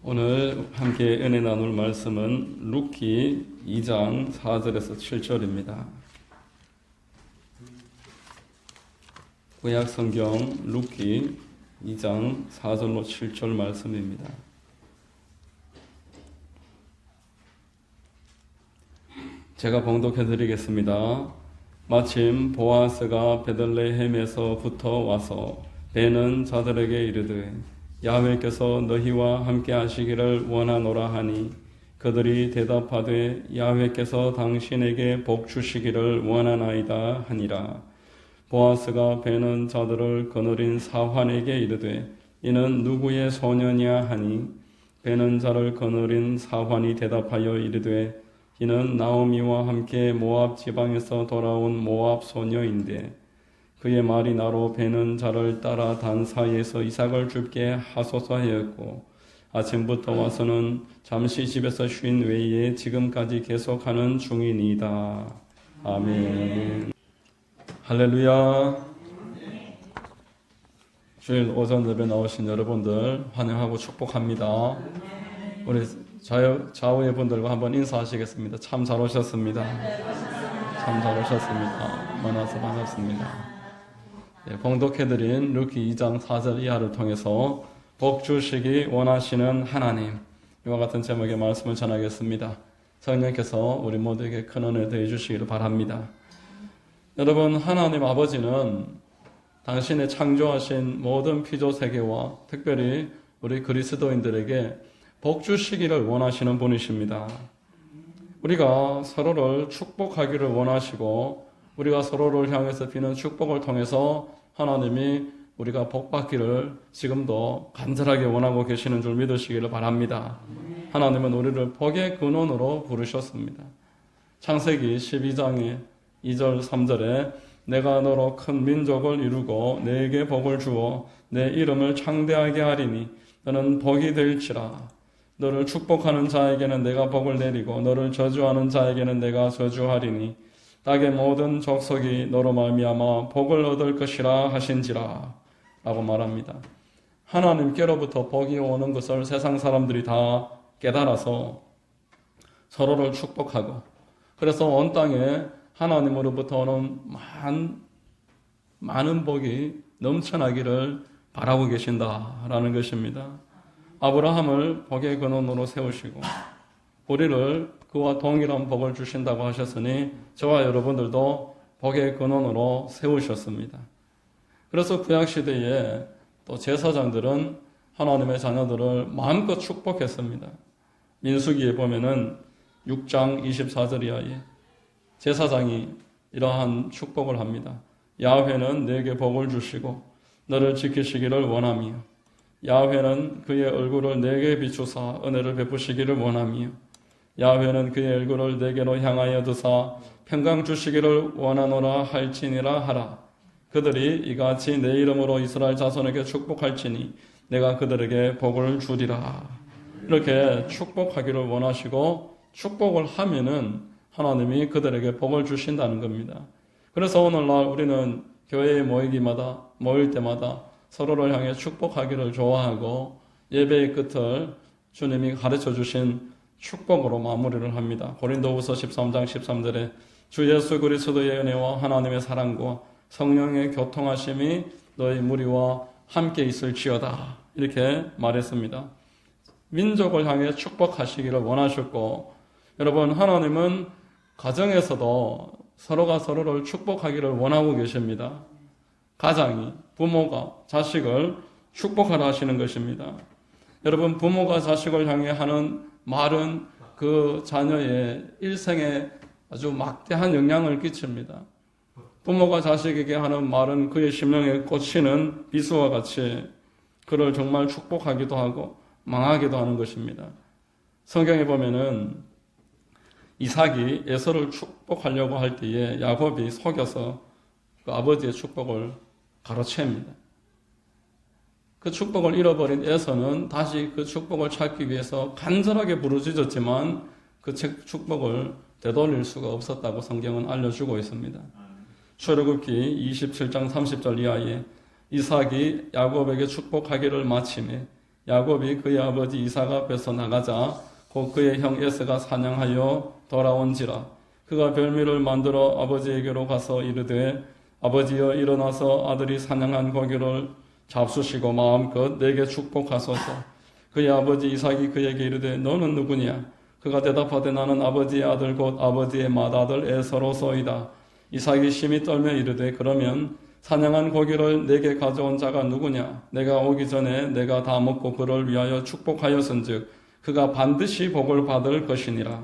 오늘 함께 은혜 나눌 말씀은 룻기 2장 4절에서 7절입니다. 구약 성경 룻기 2장 4절로 7절 말씀입니다. 제가 봉독해 드리겠습니다. 마침 보아스가 베들레헴에서부터 와서 베는 자들에게 이르되 야훼께서 너희와 함께 하시기를 원하노라 하니 그들이 대답하되 야훼께서 당신에게 복 주시기를 원하나이다 하니라. 보아스가 베는 자들을 거느린 사환에게 이르되 이는 누구의 소년이야 하니 베는 자를 거느린 사환이 대답하여 이르되 이는 나오미와 함께 모압 지방에서 돌아온 모압 소녀인데 그의 말이 나로 베는 자를 따라 단사에서 이삭을 줍게 하소서 하였고 아침부터 와서는 잠시 집에서 쉰 외에 지금까지 계속하는 중이니이다. 아멘. 할렐루야. 주일 오전 예배 나오신 여러분들 환영하고 축복합니다. 우리 좌우의 분들과 한번 인사하시겠습니다. 참 잘 오셨습니다. 참 잘 오셨습니다. 만나서 반갑습니다. 봉독해드린 룻기 2장 4절 이하를 통해서 복 주시기 원하시는 하나님, 이와 같은 제목의 말씀을 전하겠습니다. 성령께서 우리 모두에게 큰 은혜 더해 주시기를 바랍니다. 여러분, 하나님 아버지는 당신의 창조하신 모든 피조 세계와 특별히 우리 그리스도인들에게 복 주시기를 원하시는 분이십니다. 우리가 서로를 축복하기를 원하시고 우리가 서로를 향해서 비는 축복을 통해서 하나님이 우리가 복받기를 지금도 간절하게 원하고 계시는 줄 믿으시기를 바랍니다. 하나님은 우리를 복의 근원으로 부르셨습니다. 창세기 12장의 2절 3절에 내가 너로 큰 민족을 이루고 내게 복을 주어 내 이름을 창대하게 하리니 너는 복이 될지라. 너를 축복하는 자에게는 내가 복을 내리고 너를 저주하는 자에게는 내가 저주하리니 땅의 모든 족속이 너로 말미암아 복을 얻을 것이라 하신지라 라고 말합니다. 하나님께로부터 복이 오는 것을 세상 사람들이 다 깨달아서 서로를 축복하고 그래서 온 땅에 하나님으로부터 오는 많은 복이 넘쳐나기를 바라고 계신다라는 것입니다. 아브라함을 복의 근원으로 세우시고 우리를 그와 동일한 복을 주신다고 하셨으니 저와 여러분들도 복의 근원으로 세우셨습니다. 그래서 구약시대에 또 제사장들은 하나님의 자녀들을 마음껏 축복했습니다. 민수기에 보면은 6장 24절 이하에 제사장이 이러한 축복을 합니다. 야훼는 내게 복을 주시고 너를 지키시기를 원하며 야훼는 그의 얼굴을 내게 비추사 은혜를 베푸시기를 원하며 야훼는 그의 얼굴을 내게로 향하여 드사 평강 주시기를 원하노라 할지니라 하라. 그들이 이같이 내 이름으로 이스라엘 자손에게 축복할지니 내가 그들에게 복을 주리라. 이렇게 축복하기를 원하시고 축복을 하면은 하나님이 그들에게 복을 주신다는 겁니다. 그래서 오늘날 우리는 교회에 모일 때마다 서로를 향해 축복하기를 좋아하고 예배의 끝을 주님이 가르쳐 주신 축복으로 마무리를 합니다. 고린도후서 13장 13절에 주 예수 그리스도의 은혜와 하나님의 사랑과 성령의 교통하심이 너희 무리와 함께 있을지어다 이렇게 말했습니다. 민족을 향해 축복하시기를 원하셨고 여러분 하나님은 가정에서도 서로가 서로를 축복하기를 원하고 계십니다. 가장이 부모가 자식을 축복하라 하시는 것입니다. 여러분 부모가 자식을 향해 하는 말은 그 자녀의 일생에 아주 막대한 영향을 끼칩니다. 부모가 자식에게 하는 말은 그의 심령에 꽂히는 비수와 같이 그를 정말 축복하기도 하고 망하기도 하는 것입니다. 성경에 보면은 이삭이 에서를 축복하려고 할 때에 야곱이 속여서 그 아버지의 축복을 가로챕니다. 그 축복을 잃어버린 에서는 다시 그 축복을 찾기 위해서 간절하게 부르짖었지만 그 축복을 되돌릴 수가 없었다고 성경은 알려주고 있습니다. 출애굽기 27장 30절 이하에 이삭이 야곱에게 축복하기를 마침에 야곱이 그의 아버지 이삭 앞에서 나가자 곧 그의 형 에서가 사냥하여 돌아온지라. 그가 별미를 만들어 아버지에게로 가서 이르되 아버지여 일어나서 아들이 사냥한 고기를 잡수시고 마음껏 내게 축복하소서. 그의 아버지 이삭이 그에게 이르되 너는 누구냐? 그가 대답하되 나는 아버지의 아들 곧 아버지의 맏아들 에서로소이다. 이삭이 심히 떨며 이르되 그러면 사냥한 고기를 내게 가져온 자가 누구냐? 내가 오기 전에 내가 다 먹고 그를 위하여 축복하였은즉 그가 반드시 복을 받을 것이니라.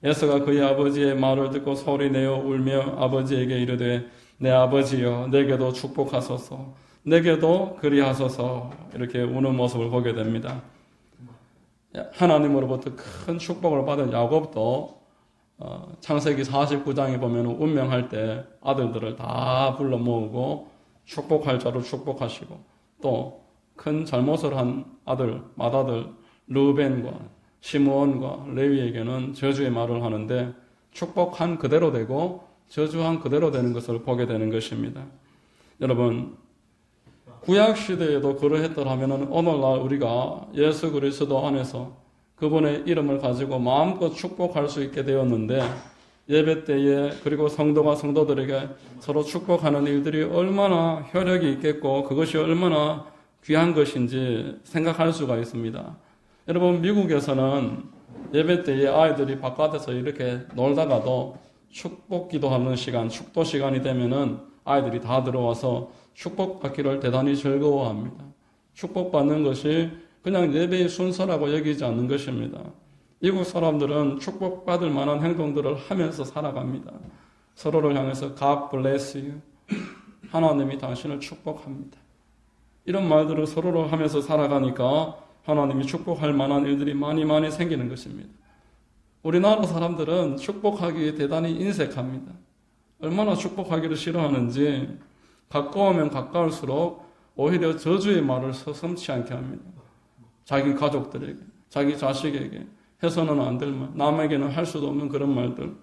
에서가 그의 아버지의 말을 듣고 소리내어 울며 아버지에게 이르되 내 아버지여 내게도 축복하소서. 내게도 그리하소서. 이렇게 우는 모습을 보게 됩니다. 하나님으로부터 큰 축복을 받은 야곱도 창세기 49장에 보면 운명할 때 아들들을 다 불러 모으고 축복할 자로 축복하시고 또 큰 잘못을 한 아들, 맏아들 르벤과 시므온과 레위에게는 저주의 말을 하는데 축복한 그대로 되고 저주한 그대로 되는 것을 보게 되는 것입니다. 여러분 구약 시대에도 그러했더라면 오늘날 우리가 예수 그리스도 안에서 그분의 이름을 가지고 마음껏 축복할 수 있게 되었는데 예배 때에 그리고 성도가 성도들에게 서로 축복하는 일들이 얼마나 효력이 있겠고 그것이 얼마나 귀한 것인지 생각할 수가 있습니다. 여러분 미국에서는 예배 때에 아이들이 바깥에서 이렇게 놀다가도 축복 기도하는 시간, 축도 시간이 되면은 아이들이 다 들어와서 축복받기를 대단히 즐거워합니다. 축복받는 것이 그냥 예배의 순서라고 여기지 않는 것입니다. 미국 사람들은 축복받을 만한 행동들을 하면서 살아갑니다. 서로를 향해서 God bless you. 하나님이 당신을 축복합니다. 이런 말들을 서로를 하면서 살아가니까 하나님이 축복할 만한 일들이 많이 생기는 것입니다. 우리나라 사람들은 축복하기에 대단히 인색합니다. 얼마나 축복하기를 싫어하는지 가까우면 가까울수록 오히려 저주의 말을 서슴지 않게 합니다. 자기 가족들에게, 자기 자식에게 해서는 안 될 말, 남에게는 할 수도 없는 그런 말들.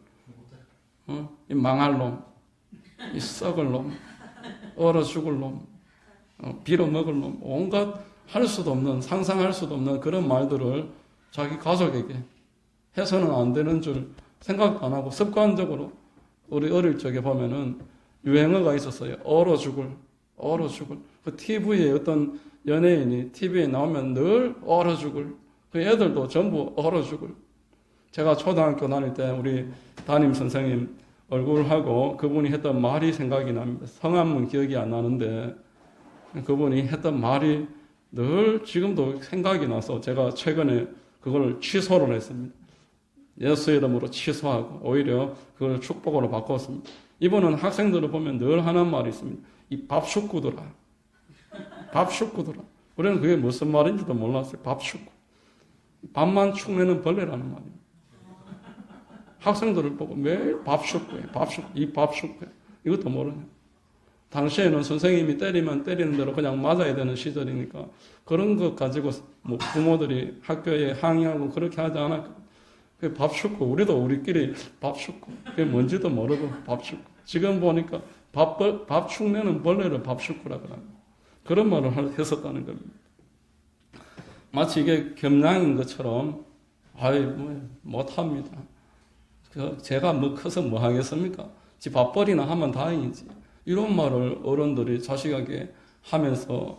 이 망할 놈, 이 썩을 놈, 얼어 죽을 놈, 빌어먹을 놈, 온갖 할 수도 없는, 상상할 수도 없는 그런 말들을 자기 가족에게 해서는 안 되는 줄 생각도 안 하고 습관적으로 우리 어릴 적에 보면은 유행어가 있었어요. 얼어 죽을. 그 TV에 어떤 연예인이 TV에 나오면 늘 얼어 죽을. 그 애들도 전부 얼어 죽을. 제가 초등학교 다닐 때 우리 담임 선생님 얼굴하고 그분이 했던 말이 생각이 납니다. 성함은 기억이 안 나는데 그분이 했던 말이 늘 지금도 생각이 나서 제가 최근에 그걸 취소를 했습니다. 예수 이름으로 취소하고 오히려 그걸 축복으로 바꿨습니다. 이분은 학생들을 보면 늘 하는 말이 있습니다. 이 밥식구들아. 밥식구들아. 우리는 그게 무슨 말인지도 몰랐어요. 밥식구. 밥만 축내는 벌레라는 말입니다. 학생들을 보고 매일 밥식구에 밥식구. 이 밥식구에. 이것도 모르네. 당시에는 선생님이 때리면 때리는 대로 그냥 맞아야 되는 시절이니까 그런 것 가지고 뭐 부모들이 학교에 항의하고 그렇게 하지 않았고 밥식구. 우리도 우리끼리 밥식구. 그게 뭔지도 모르고 밥식구. 지금 보니까 밥 축내는 벌레를 밥식구라고 합니다. 그런 말을 했었다는 겁니다. 마치 이게 겸양인 것처럼 못합니다. 제가 뭐 커서 뭐 하겠습니까? 지 밥벌이나 하면 다행이지. 이런 말을 어른들이 자식에게 하면서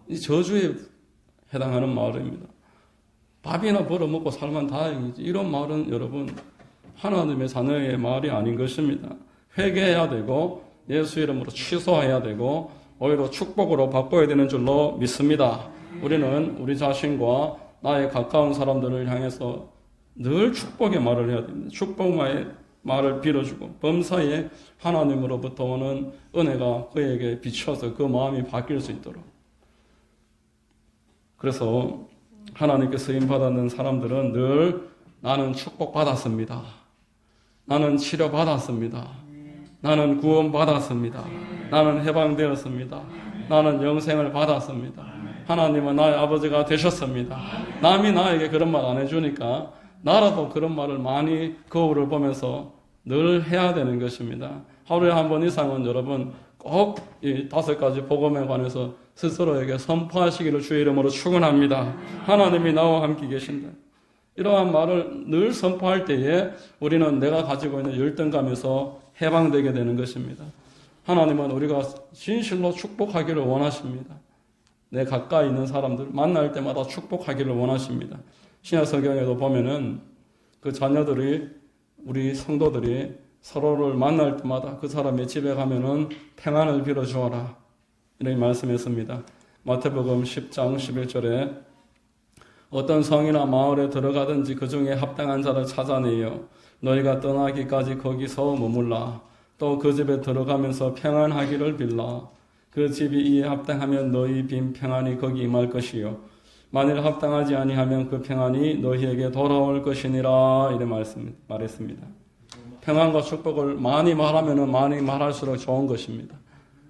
이 저주에 해당하는 말입니다. 밥이나 벌어먹고 살면 다행이지. 이런 말은 여러분 하나님의 자녀의 말이 아닌 것입니다. 회개해야 되고 예수 이름으로 취소해야 되고 오히려 축복으로 바꿔야 되는 줄로 믿습니다. 우리는 우리 자신과 나의 가까운 사람들을 향해서 늘 축복의 말을 해야 됩니다. 축복의 말을 빌어주고 범사에 하나님으로부터 오는 은혜가 그에게 비춰서 그 마음이 바뀔 수 있도록. 그래서 하나님께 쓰임받았는 사람들은 늘 나는 축복받았습니다. 나는 치료받았습니다. 나는 구원받았습니다. 나는 해방되었습니다. 나는 영생을 받았습니다. 하나님은 나의 아버지가 되셨습니다. 남이 나에게 그런 말 안 해주니까 나라도 그런 말을 많이 거울을 보면서 늘 해야 되는 것입니다. 하루에 한 번 이상은 여러분 꼭 꼭 이 5가지 복음에 관해서 스스로에게 선포하시기를 주의 이름으로 축원합니다. 하나님이 나와 함께 계신다. 이러한 말을 늘 선포할 때에 우리는 내가 가지고 있는 열등감에서 해방되게 되는 것입니다. 하나님은 우리가 진실로 축복하기를 원하십니다. 내 가까이 있는 사람들 만날 때마다 축복하기를 원하십니다. 신약 성경에도 보면은 그 자녀들이, 우리 성도들이 서로를 만날 때마다 그 사람의 집에 가면은 평안을 빌어 주어라, 이렇게 말씀했습니다. 마태복음 10장 11절에 어떤 성이나 마을에 들어가든지 그 중에 합당한 자를 찾아내어 너희가 떠나기까지 거기서 머물라. 또 그 집에 들어가면서 평안하기를 빌라. 그 집이 이에 합당하면 너희 빈 평안이 거기 임할 것이요 만일 합당하지 아니하면 그 평안이 너희에게 돌아올 것이니라. 이래 말했습니다. 평안과 축복을 많이 말하면 많이 말할수록 좋은 것입니다.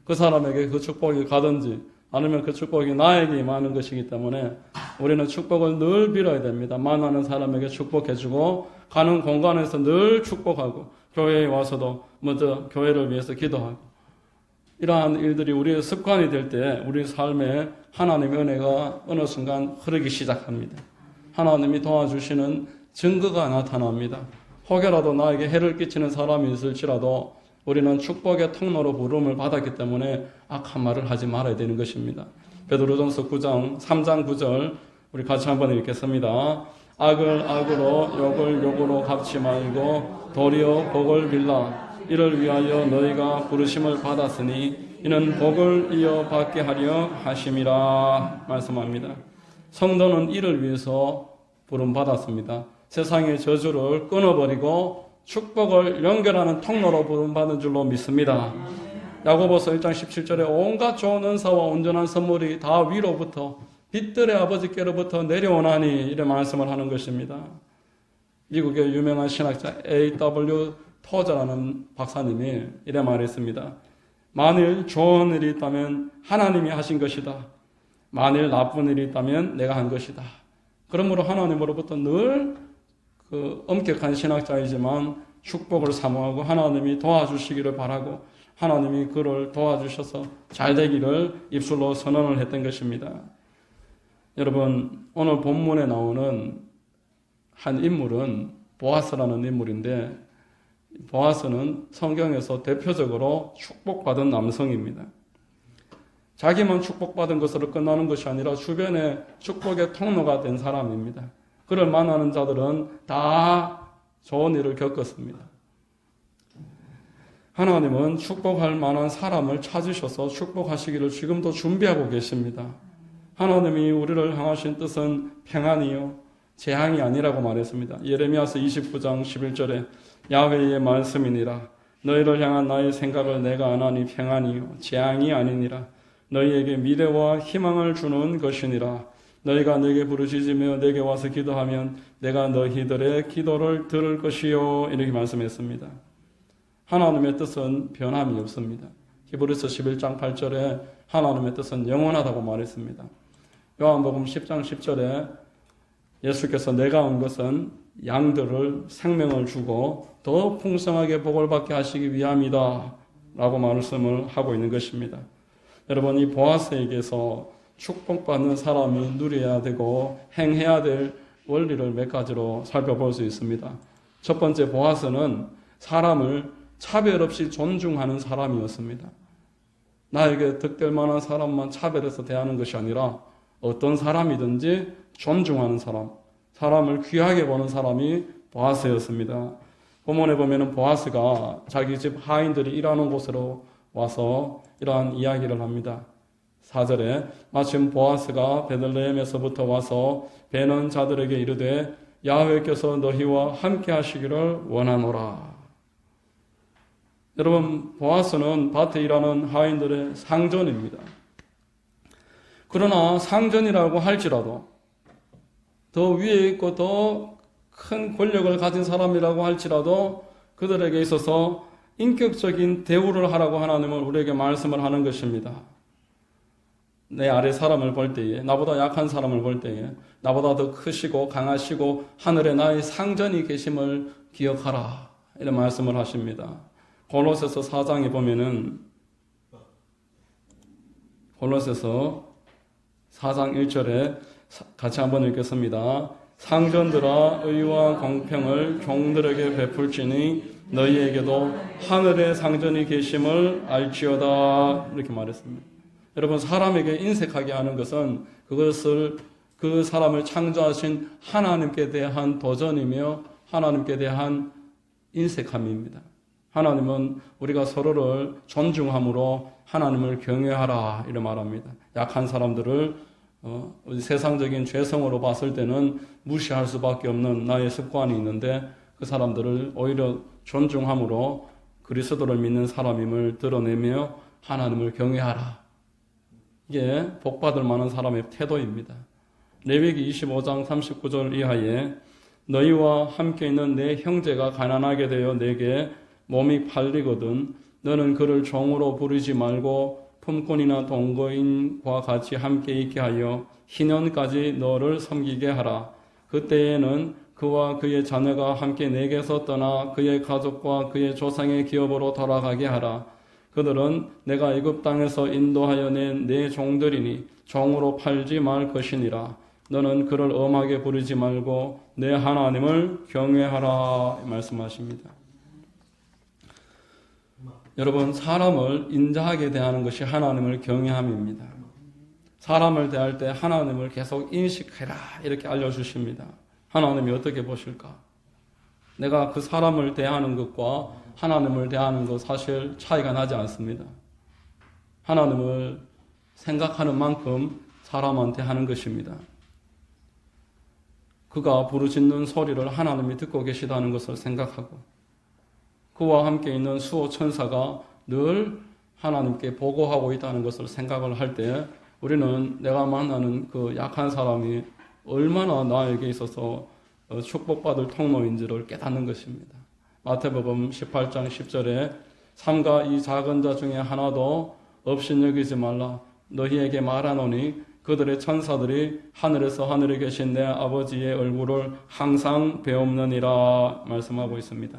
그 사람에게 그 축복이 가든지 아니면 그 축복이 나에게 임하는 것이기 때문에 우리는 축복을 늘 빌어야 됩니다. 만나는 사람에게 축복해주고 가는 공간에서 늘 축복하고 교회에 와서도 먼저 교회를 위해서 기도하고 이러한 일들이 우리의 습관이 될 때 우리 삶에 하나님의 은혜가 어느 순간 흐르기 시작합니다. 하나님이 도와주시는 증거가 나타납니다. 혹여라도 나에게 해를 끼치는 사람이 있을지라도 우리는 축복의 통로로 부름을 받았기 때문에 악한 말을 하지 말아야 되는 것입니다. 베드로전서 9장 3장 9절 우리 같이 한번 읽겠습니다. 악을 악으로 욕을 욕으로 갚지 말고 도리어 복을 빌라. 이를 위하여 너희가 부르심을 받았으니 이는 복을 이어받게 하려 하심이라 말씀합니다. 성도는 이를 위해서 부름받았습니다. 세상의 저주를 끊어버리고 축복을 연결하는 통로로 부름받은 줄로 믿습니다. 야고보서 1장 17절에 온갖 좋은 은사와 온전한 선물이 다 위로부터 빛들의 아버지께로부터 내려오나니 이래 말씀을 하는 것입니다. 미국의 유명한 신학자 A.W. 토저라는 박사님이 이래 말했습니다. 만일 좋은 일이 있다면 하나님이 하신 것이다. 만일 나쁜 일이 있다면 내가 한 것이다. 그러므로 하나님으로부터 늘 엄격한 신학자이지만 축복을 사모하고 하나님이 도와주시기를 바라고 하나님이 그를 도와주셔서 잘 되기를 입술로 선언을 했던 것입니다. 여러분, 오늘 본문에 나오는 한 인물은 보아스라는 인물인데 보아스는 성경에서 대표적으로 축복받은 남성입니다. 자기만 축복받은 것으로 끝나는 것이 아니라 주변에 축복의 통로가 된 사람입니다. 그를 만나는 자들은 다 좋은 일을 겪었습니다. 하나님은 축복할 만한 사람을 찾으셔서 축복하시기를 지금도 준비하고 계십니다. 하나님이 우리를 향하신 뜻은 평안이요 재앙이 아니라고 말했습니다. 예레미야서 29장 11절에 야훼의 말씀이니라. 너희를 향한 나의 생각을 내가 아나니 평안이요 재앙이 아니니라. 너희에게 미래와 희망을 주는 것이니라. 너희가 내게 부르짖으며 내게 와서 기도하면 내가 너희들의 기도를 들을 것이요 이렇게 말씀했습니다. 하나님의 뜻은 변함이 없습니다. 히브리서 11장 8절에 하나님의 뜻은 영원하다고 말했습니다. 요한복음 10장 10절에 예수께서 내가 온 것은 양들을 생명을 주고 더 풍성하게 복을 받게 하시기 위함이다 라고 말씀을 하고 있는 것입니다. 여러분, 이 보아스에게서 축복받는 사람이 누려야 되고 행해야 될 원리를 몇 가지로 살펴볼 수 있습니다. 첫 번째, 보아스는 사람을 차별 없이 존중하는 사람이었습니다. 나에게 득될 만한 사람만 차별해서 대하는 것이 아니라 어떤 사람이든지 존중하는 사람, 사람을 귀하게 보는 사람이 보아스였습니다. 본문에 보면은 보아스가 자기 집 하인들이 일하는 곳으로 와서 이러한 이야기를 합니다. 4절에 마침 보아스가 베들레헴에서부터 와서 베는 자들에게 이르되 야훼께서 너희와 함께 하시기를 원하노라. 여러분, 보아스는 밭에 일하는 하인들의 상전입니다. 그러나 상전이라고 할지라도 더 위에 있고 더 큰 권력을 가진 사람이라고 할지라도 그들에게 있어서 인격적인 대우를 하라고 하나님은 우리에게 말씀을 하는 것입니다. 내 아래 사람을 볼 때에, 나보다 약한 사람을 볼 때에 나보다 더 크시고 강하시고 하늘에 나의 상전이 계심을 기억하라 이런 말씀을 하십니다. 골로새서 4장에 보면은 골로새서 4장 1절에 같이 한번 읽겠습니다. 상전들아 의와 공평을 종들에게 베풀지니 너희에게도 하늘의 상전이 계심을 알지어다. 이렇게 말했습니다. 여러분, 사람에게 인색하게 하는 것은 그것을 그 사람을 창조하신 하나님께 대한 도전이며 하나님께 대한 인색함입니다. 하나님은 우리가 서로를 존중함으로 하나님을 경외하라 이렇게 말합니다. 약한 사람들을 세상적인 죄성으로 봤을 때는 무시할 수밖에 없는 나의 습관이 있는데 그 사람들을 오히려 존중함으로 그리스도를 믿는 사람임을 드러내며 하나님을 경외하라. 이게 복받을 만한 사람의 태도입니다. 레위기 25장 39절 이하에 너희와 함께 있는 내 형제가 가난하게 되어 내게 몸이 팔리거든 너는 그를 종으로 부르지 말고 품꾼이나 동거인과 같이 함께 있게 하여 희년까지 너를 섬기게 하라. 그때에는 그와 그의 자녀가 함께 내게서 떠나 그의 가족과 그의 조상의 기업으로 돌아가게 하라. 그들은 내가 애굽 땅에서 인도하여 낸 내 종들이니 종으로 팔지 말 것이니라. 너는 그를 엄하게 부르지 말고 내 하나님을 경외하라 말씀하십니다. 여러분, 사람을 인자하게 대하는 것이 하나님을 경외함입니다. 사람을 대할 때 하나님을 계속 인식해라 이렇게 알려주십니다. 하나님이 어떻게 보실까? 내가 그 사람을 대하는 것과 하나님을 대하는 것 사실 차이가 나지 않습니다. 하나님을 생각하는 만큼 사람한테 하는 것입니다. 그가 부르짖는 소리를 하나님이 듣고 계시다는 것을 생각하고 그와 함께 있는 수호 천사가 늘 하나님께 보고하고 있다는 것을 생각을 할 때 우리는 내가 만나는 그 약한 사람이 얼마나 나에게 있어서 축복받을 통로인지를 깨닫는 것입니다. 마태복음 18장 10절에 삼가 이 작은 자 중에 하나도 업신여기지 말라. 너희에게 말하노니 그들의 천사들이 하늘에서 하늘에 계신 내 아버지의 얼굴을 항상 배옵느니라 말씀하고 있습니다.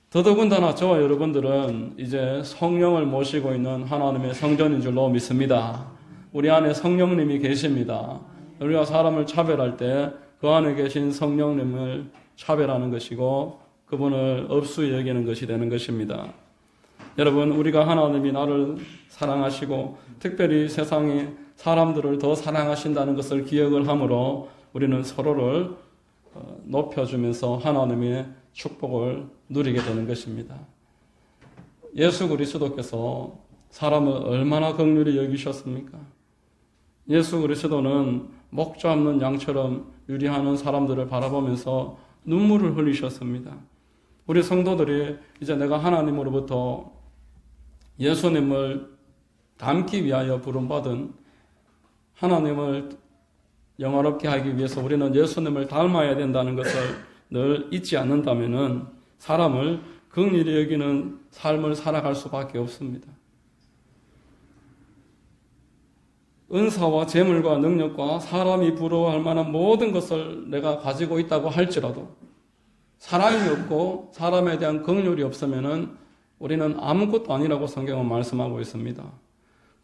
더더군다나 저와 여러분들은 이제 성령을 모시고 있는 하나님의 성전인 줄로 믿습니다. 우리 안에 성령님이 계십니다. 우리가 사람을 차별할 때 그 안에 계신 성령님을 차별하는 것이고 그분을 업수 여기는 것이 되는 것입니다. 여러분, 우리가 하나님이 나를 사랑하시고 특별히 세상에 사람들을 더 사랑하신다는 것을 기억을 함으로 우리는 서로를 높여주면서 하나님의 축복을 누리게 되는 것입니다. 예수 그리스도께서 사람을 얼마나 긍휼히 여기셨습니까? 예수 그리스도는 목자 없는 양처럼 유리하는 사람들을 바라보면서 눈물을 흘리셨습니다. 우리 성도들이 이제 내가 하나님으로부터 예수님을 닮기 위하여 부름받은 하나님을 영화롭게 하기 위해서 우리는 예수님을 닮아야 된다는 것을 늘 잊지 않는다면 사람을 긍휼히 여기는 삶을 살아갈 수밖에 없습니다. 은사와 재물과 능력과 사람이 부러워할 만한 모든 것을 내가 가지고 있다고 할지라도 사랑이 없고 사람에 대한 긍휼이 없으면 우리는 아무것도 아니라고 성경은 말씀하고 있습니다.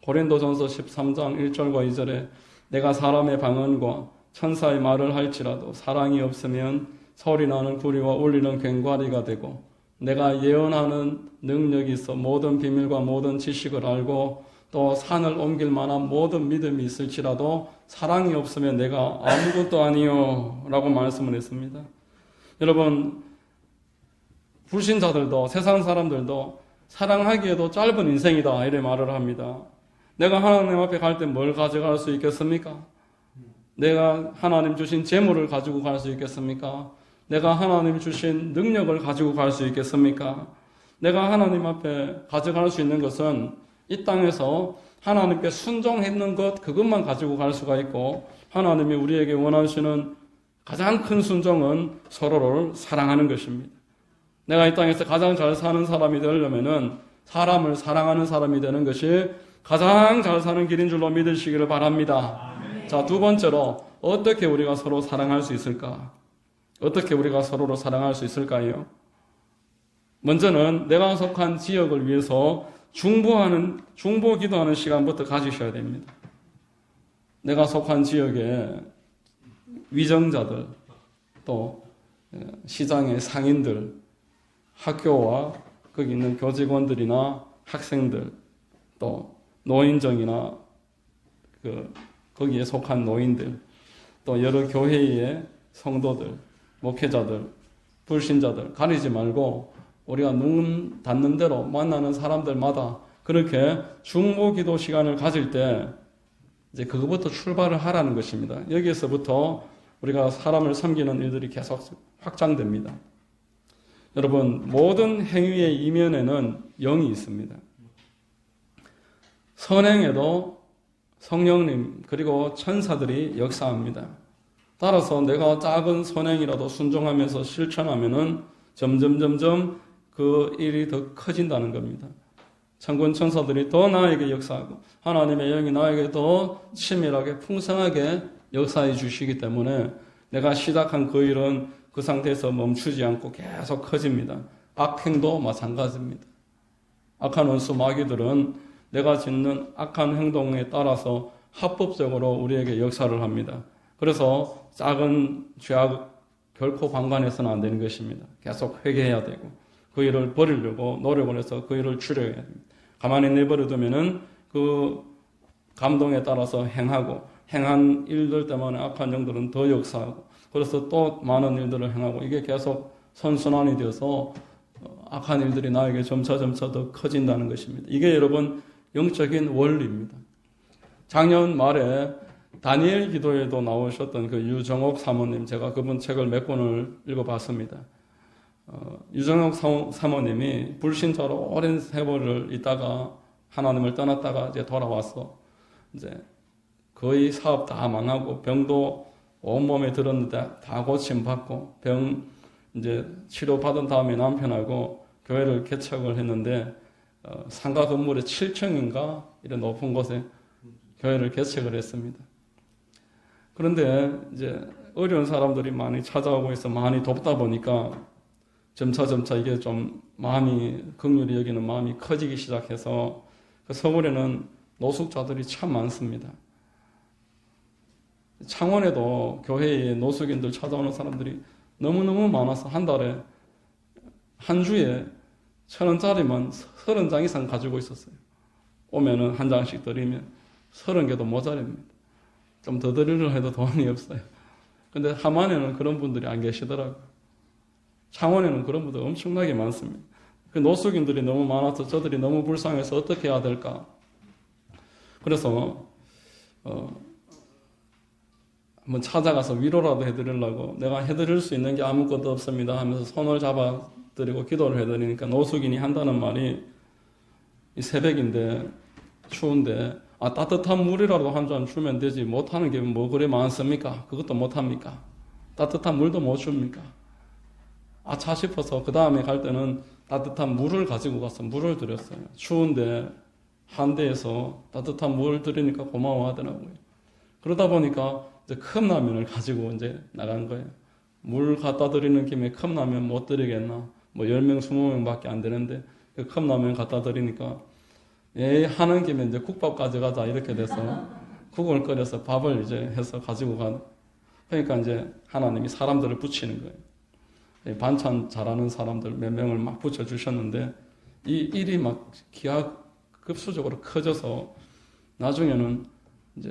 고린도전서 13장 1절과 2절에 내가 사람의 방언과 천사의 말을 할지라도 사랑이 없으면 소리나는 구리와 울리는 괭과리가 되고 내가 예언하는 능력이 있어 모든 비밀과 모든 지식을 알고 또 산을 옮길 만한 모든 믿음이 있을지라도 사랑이 없으면 내가 아무것도 아니요 라고 말씀을 했습니다. 여러분, 불신자들도 세상 사람들도 사랑하기에도 짧은 인생이다 이렇게 말을 합니다. 내가 하나님 앞에 갈 때 뭘 가져갈 수 있겠습니까? 내가 하나님 주신 재물을 가지고 갈 수 있겠습니까? 내가 하나님 주신 능력을 가지고 갈 수 있겠습니까? 내가 하나님 앞에 가져갈 수 있는 것은 이 땅에서 하나님께 순종했는 것 그것만 가지고 갈 수가 있고 하나님이 우리에게 원하시는 가장 큰 순종은 서로를 사랑하는 것입니다. 내가 이 땅에서 가장 잘 사는 사람이 되려면은 사람을 사랑하는 사람이 되는 것이 가장 잘 사는 길인 줄로 믿으시기를 바랍니다. 자, 두 번째로 어떻게 우리가 서로 사랑할 수 있을까? 어떻게 우리가 서로를 사랑할 수 있을까요? 먼저는 내가 속한 지역을 위해서 중보 기도하는 시간부터 가지셔야 됩니다. 내가 속한 지역에 위정자들, 또 시장의 상인들, 학교와 거기 있는 교직원들이나 학생들, 또 노인정이나 거기에 속한 노인들, 또 여러 교회의 성도들, 목회자들, 불신자들 가리지 말고 우리가 눈 닿는 대로 만나는 사람들마다 그렇게 중보 기도 시간을 가질 때 이제 그거부터 출발을 하라는 것입니다. 여기에서부터 우리가 사람을 섬기는 일들이 계속 확장됩니다. 여러분, 모든 행위의 이면에는 영이 있습니다. 선행에도 성령님 그리고 천사들이 역사합니다. 따라서 내가 작은 선행이라도 순종하면서 실천하면은 점점 그 일이 더 커진다는 겁니다. 천군 천사들이 더 나에게 역사하고 하나님의 영이 나에게 더 치밀하게 풍성하게 역사해 주시기 때문에 내가 시작한 그 일은 그 상태에서 멈추지 않고 계속 커집니다. 악행도 마찬가지입니다. 악한 원수 마귀들은 내가 짓는 악한 행동에 따라서 합법적으로 우리에게 역사를 합니다. 그래서 작은 죄악 결코 방관해서는 안 되는 것입니다. 계속 회개해야 되고 그 일을 버리려고 노력을 해서 그 일을 줄여야 됩니다. 가만히 내버려두면은 그 감동에 따라서 행한 일들 때문에 악한 영들은 더 역사하고 그래서 또 많은 일들을 행하고 이게 계속 선순환이 되어서 악한 일들이 나에게 점차 더 커진다는 것입니다. 이게 여러분 영적인 원리입니다. 작년 말에 다니엘 기도에도 나오셨던 그 유정옥 사모님, 제가 그분 책을 몇 권을 읽어봤습니다. 유정옥 사모님이 불신자로 오랜 세월을 있다가 하나님을 떠났다가 이제 돌아와서 이제 거의 사업 다 망하고 병도 온몸에 들었는데 다 고침받고 병 이제 치료받은 다음에 남편하고 교회를 개척을 했는데 상가 건물의 7층인가 이런 높은 곳에 교회를 개척을 했습니다. 그런데 이제 어려운 사람들이 많이 찾아오고 있어 많이 돕다 보니까 점차 이게 좀 마음이 긍휼히 여기는 마음이 커지기 시작해서 그 서울에는 노숙자들이 참 많습니다. 창원에도 교회에 노숙인들 찾아오는 사람들이 너무너무 많아서 한 달에 한 주에 1,000원짜리만 30장 이상 가지고 있었어요. 오면은 한 장씩 드리면 30개도 모자랍니다. 좀 더 드리려 해도 돈이 없어요. 근데 함안에는 그런 분들이 안 계시더라고요. 창원에는 그런 분들 엄청나게 많습니다. 그 노숙인들이 너무 많아서 저들이 너무 불쌍해서 어떻게 해야 될까? 그래서 한번 찾아가서 위로라도 해드리려고 내가 해드릴 수 있는 게 아무것도 없습니다 하면서 손을 잡아드리고 기도를 해드리니까 노숙인이 한다는 말이 이 새벽인데 추운데 따뜻한 물이라도 한 잔 주면 되지 못하는 게 뭐 그래 많습니까? 그것도 못합니까? 따뜻한 물도 못 줍니까? 아차 싶어서 그 다음에 갈 때는 따뜻한 물을 가지고 가서 물을 드렸어요. 추운데 한 대에서 따뜻한 물을 드리니까 고마워하더라고요. 그러다 보니까 이제 컵라면을 가지고 이제 나간 거예요. 물 갖다 드리는 김에 컵라면 못 드리겠나? 뭐 10명, 20명밖에 안 되는데 그 컵라면 갖다 드리니까 하는 김에 이제 국밥 가져가자 이렇게 돼서 국을 끓여서 밥을 이제 해서 가지고 간. 그러니까 이제 하나님이 사람들을 붙이는 거예요. 반찬 잘하는 사람들 몇 명을 막 붙여주셨는데 이 일이 막 기하급수적으로 커져서 나중에는 이제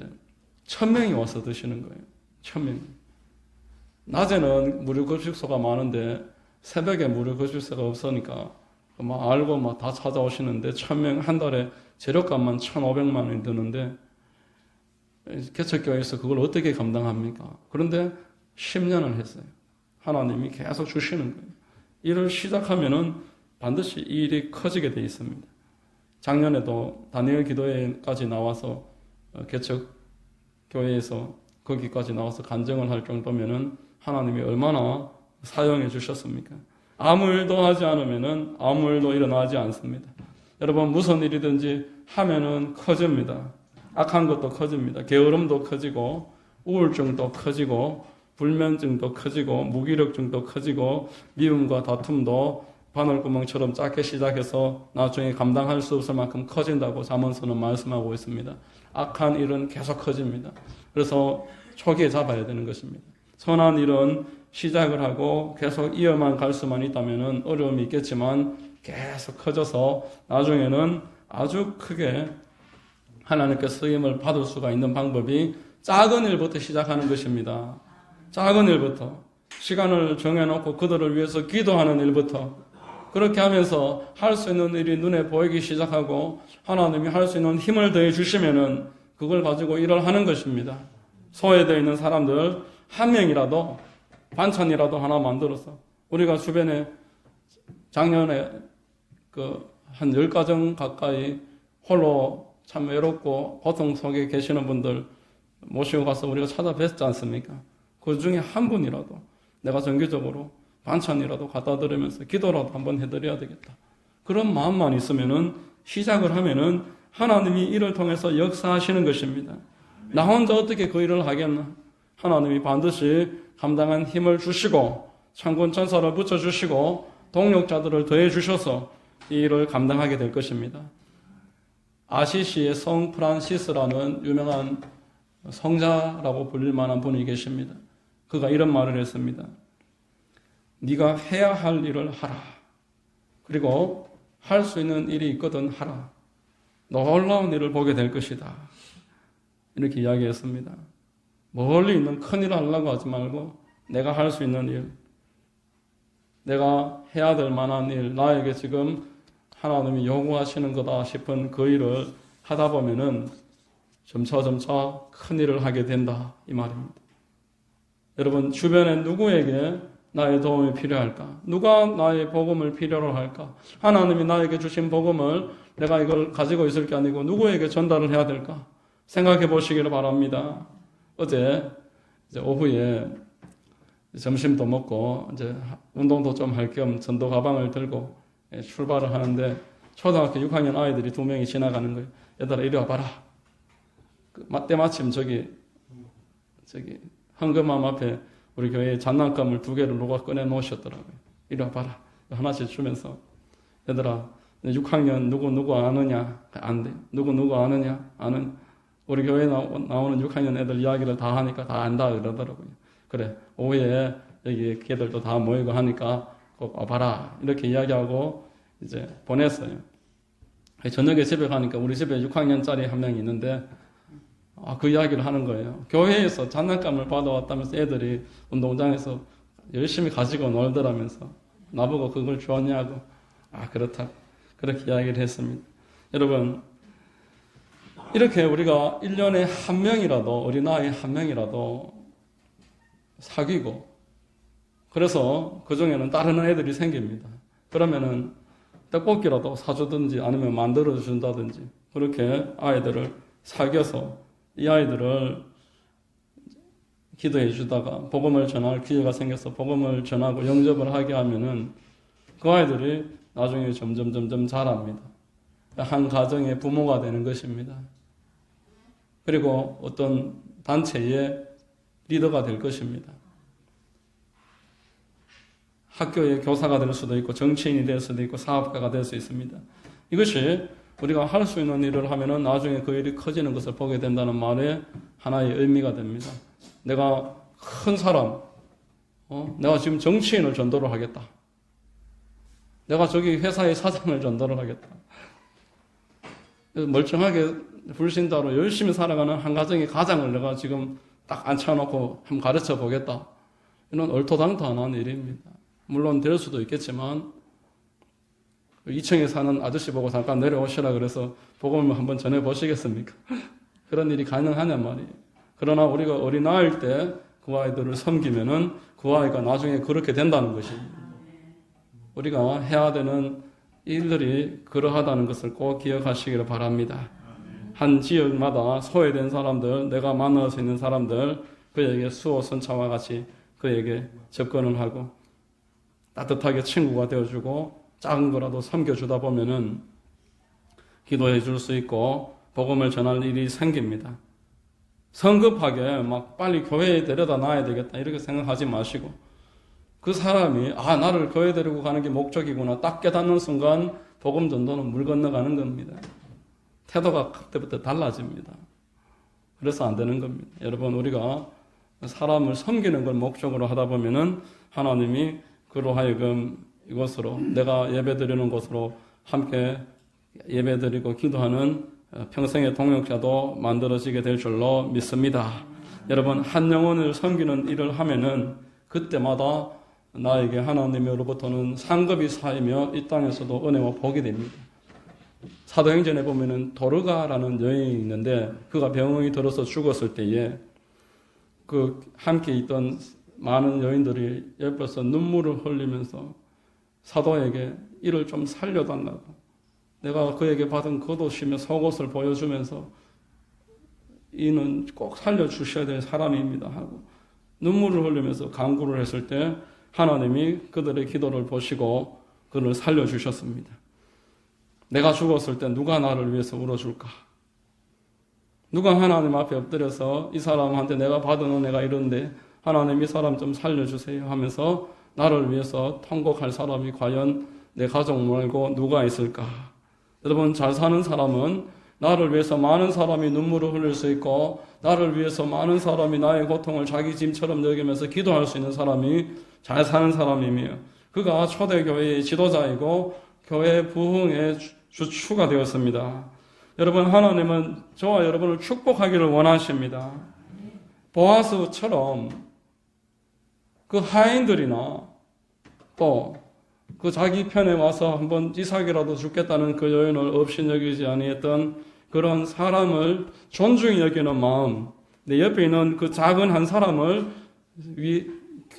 1,000명이 와서 드시는 거예요. 1,000명. 낮에는 무료급식소가 많은데 새벽에 무료급식소가 없으니까 막 알고 막 다 찾아오시는데 1,000명 한 달에 재료값만 1,500만 원이 드는데 개척교회에서 그걸 어떻게 감당합니까? 그런데 10년을 했어요. 하나님이 계속 주시는 거예요. 일을 시작하면은 반드시 이 일이 커지게 되어 있습니다. 작년에도 다니엘 기도회까지 나와서 개척 교회에서 거기까지 나와서 간증을 할 정도면은 하나님이 얼마나 사용해 주셨습니까? 아무 일도 하지 않으면은 아무 일도 일어나지 않습니다. 여러분 무슨 일이든지 하면은 커집니다. 악한 것도 커집니다. 게으름도 커지고 우울증도 커지고 불면증도 커지고 무기력증도 커지고 미움과 다툼도 바늘구멍처럼 작게 시작해서 나중에 감당할 수 없을 만큼 커진다고 잠언서는 말씀하고 있습니다. 악한 일은 계속 커집니다. 그래서 초기에 잡아야 되는 것입니다. 선한 일은 시작을 하고 계속 이어만 갈 수만 있다면 어려움이 있겠지만 계속 커져서 나중에는 아주 크게 하나님께 쓰임을 받을 수가 있는 방법이 작은 일부터 시작하는 것입니다. 작은 일부터 시간을 정해놓고 그들을 위해서 기도하는 일부터 그렇게 하면서 할 수 있는 일이 눈에 보이기 시작하고 하나님이 할 수 있는 힘을 더해 주시면은 그걸 가지고 일을 하는 것입니다. 소외되어 있는 사람들 한 명이라도 반찬이라도 하나 만들어서 우리가 주변에 작년에 한 10가정 가까이 홀로 참 외롭고 고통 속에 계시는 분들 모시고 가서 우리가 찾아뵀지 않습니까? 그 중에 한 분이라도 내가 정기적으로 반찬이라도 갖다 드리면서 기도라도 한번 해드려야 되겠다. 그런 마음만 있으면은 시작을 하면은 하나님이 이를 통해서 역사하시는 것입니다. 나 혼자 어떻게 그 일을 하겠나? 하나님이 반드시 감당한 힘을 주시고 창군 천사를 붙여주시고 동력자들을 더해 주셔서 이 일을 감당하게 될 것입니다. 아시시의 성 프란시스라는 유명한 성자라고 불릴 만한 분이 계십니다. 그가 이런 말을 했습니다. 네가 해야 할 일을 하라. 그리고 할 수 있는 일이 있거든 하라. 놀라운 일을 보게 될 것이다. 이렇게 이야기했습니다. 멀리 있는 큰 일을 하려고 하지 말고 내가 할 수 있는 일, 내가 해야 될 만한 일, 나에게 지금 하나님이 요구하시는 거다 싶은 그 일을 하다 보면은 점차 큰 일을 하게 된다 이 말입니다. 여러분 주변에 누구에게 나의 도움이 필요할까? 누가 나의 복음을 필요로 할까? 하나님이 나에게 주신 복음을 내가 이걸 가지고 있을 게 아니고 누구에게 전달을 해야 될까? 생각해 보시기를 바랍니다. 어제 이제 오후에 점심도 먹고 이제 운동도 좀 할 겸 전도 가방을 들고 출발을 하는데 초등학교 6학년 아이들이 2명이 지나가는 거예요. 얘들아 이리 와봐라. 때마침 저기 헌금함 앞에 우리 교회에 장난감을 2개를 누가 꺼내 놓으셨더라고요. 이리 와봐라. 하나씩 주면서 얘들아 6학년 누구 아느냐? 안 돼. 누구 아느냐? 아는 우리 교회에 나오는 6학년 애들 이야기를 다 하니까 다 안다 그러더라고요. 그래 오후에 여기 걔들도 다 모이고 하니까 꼭 와봐라 이렇게 이야기하고 이제 보냈어요. 저녁에 집에 가니까 우리 집에 6학년짜리 한 명이 있는데 그 이야기를 하는 거예요. 교회에서 장난감을 받아왔다면서 애들이 운동장에서 열심히 가지고 놀더라면서 나보고 그걸 주었냐고. 그렇다. 그렇게 이야기를 했습니다. 여러분 이렇게 우리가 1년에 한 명이라도 어린아이 한 명이라도 사귀고 그래서 그 중에는 다른 애들이 생깁니다. 그러면은 떡볶이라도 사주든지 아니면 만들어 준다든지 그렇게 아이들을 사귀어서 이 아이들을 기도해 주다가 복음을 전할 기회가 생겨서 복음을 전하고 영접을 하게 하면은 그 아이들이 나중에 점점 자랍니다. 한 가정의 부모가 되는 것입니다. 그리고 어떤 단체의 리더가 될 것입니다. 학교의 교사가 될 수도 있고 정치인이 될 수도 있고 사업가가 될 수 있습니다. 이것이 우리가 할 수 있는 일을 하면은 나중에 그 일이 커지는 것을 보게 된다는 말에 하나의 의미가 됩니다. 내가 큰 사람, 내가 지금 정치인을 전도를 하겠다. 내가 저기 회사의 사장을 전도를 하겠다. 멀쩡하게 불신자로 열심히 살아가는 한 가정의 가장을 내가 지금 딱 앉혀놓고 한번 가르쳐 보겠다. 이런 얼토당토한 일입니다. 물론 될 수도 있겠지만 2층에 사는 아저씨 보고 잠깐 내려오시라 그래서 복음을 한번 전해보시겠습니까? 그런 일이 가능하냐 말이에요. 그러나 우리가 어린아이일 때 그 아이들을 섬기면은 그 아이가 나중에 그렇게 된다는 것입니다. 우리가 해야 되는 일들이 그러하다는 것을 꼭 기억하시기를 바랍니다. 한 지역마다 소외된 사람들, 내가 만날 수 있는 사람들, 그에게 수호 선차와 같이 그에게 접근을 하고 따뜻하게 친구가 되어주고 작은 거라도 섬겨주다 보면은 기도해 줄 수 있고 복음을 전할 일이 생깁니다. 성급하게 막 빨리 교회에 데려다 놔야 되겠다 이렇게 생각하지 마시고 그 사람이 나를 교회 데리고 가는 게 목적이구나 딱 깨닫는 순간 복음 전도는 물 건너가는 겁니다. 태도가 그때부터 달라집니다. 그래서 안 되는 겁니다. 여러분, 우리가 사람을 섬기는 걸 목적으로 하다 보면은 하나님이 그로 하여금 이곳으로, 내가 예배드리는 곳으로 함께 예배드리고 기도하는 평생의 동역자도 만들어지게 될 줄로 믿습니다. 여러분, 한 영혼을 섬기는 일을 하면은 그때마다 나에게 하나님으로부터는 상급이 쌓이며 이 땅에서도 은혜와 복이 됩니다. 사도행전에 보면은 도르가라는 여인이 있는데 그가 병이 들어서 죽었을 때에 그 함께 있던 많은 여인들이 옆에서 눈물을 흘리면서 사도에게 이를 좀 살려달라고, 내가 그에게 받은 겉옷이며 속옷을 보여주면서 이는 꼭 살려주셔야 될 사람입니다 하고 눈물을 흘리면서 간구를 했을 때 하나님이 그들의 기도를 보시고 그를 살려주셨습니다. 내가 죽었을 때 누가 나를 위해서 울어줄까? 누가 하나님 앞에 엎드려서 이 사람한테 내가 받은 은혜가 이런데 하나님 이 사람 좀 살려주세요 하면서 나를 위해서 통곡할 사람이 과연 내 가족 말고 누가 있을까? 여러분, 잘 사는 사람은 나를 위해서 많은 사람이 눈물을 흘릴 수 있고 나를 위해서 많은 사람이 나의 고통을 자기 짐처럼 여기면서 기도할 수 있는 사람이 잘 사는 사람이며 그가 초대교회의 지도자이고 교회 부흥의 주축가 되었습니다. 여러분, 하나님은 저와 여러분을 축복하기를 원하십니다. 보아스처럼 그 하인들이나 또 그 자기 편에 와서 한번 이삭이라도 죽겠다는 그 여인을 업신여기지 아니했던 그런 사람을 존중히 여기는 마음, 내 옆에 있는 그 작은 한 사람을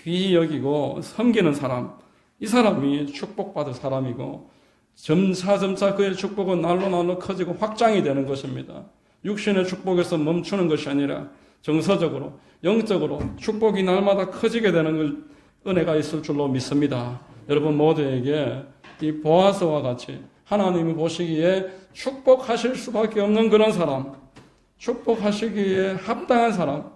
귀히 여기고 섬기는 사람, 이 사람이 축복받을 사람이고 점차 그의 축복은 날로 커지고 확장이 되는 것입니다. 육신의 축복에서 멈추는 것이 아니라 정서적으로, 영적으로 축복이 날마다 커지게 되는 은혜가 있을 줄로 믿습니다. 여러분 모두에게 이 보아스와 같이 하나님이 보시기에 축복하실 수밖에 없는 그런 사람, 축복하시기에 합당한 사람,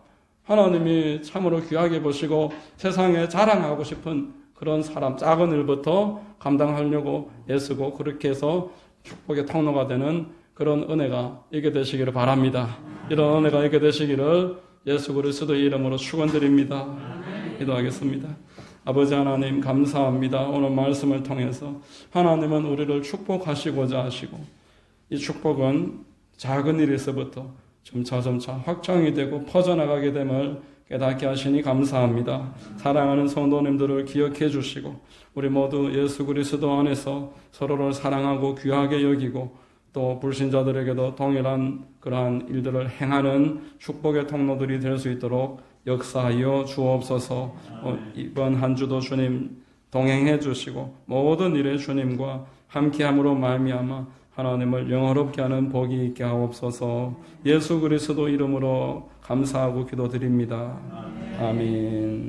하나님이 참으로 귀하게 보시고 세상에 자랑하고 싶은 그런 사람, 작은 일부터 감당하려고 애쓰고 그렇게 해서 축복의 통로가 되는 그런 은혜가 있게 되시기를 바랍니다. 이런 은혜가 있게 되시기를 예수 그리스도의 이름으로 축원드립니다. 기도하겠습니다. 아버지 하나님, 감사합니다. 오늘 말씀을 통해서 하나님은 우리를 축복하시고자 하시고 이 축복은 작은 일에서부터 점차 확장이 되고 퍼져나가게 됨을 깨닫게 하시니 감사합니다. 사랑하는 성도님들을 기억해 주시고 우리 모두 예수 그리스도 안에서 서로를 사랑하고 귀하게 여기고 또 불신자들에게도 동일한 그러한 일들을 행하는 축복의 통로들이 될 수 있도록 역사하여 주옵소서. 이번 한 주도 주님 동행해 주시고 모든 일에 주님과 함께함으로 말미암아 하나님을 영화롭게 하는 복이 있게 하옵소서. 예수 그리스도 이름으로 감사하고 기도드립니다. 아멘.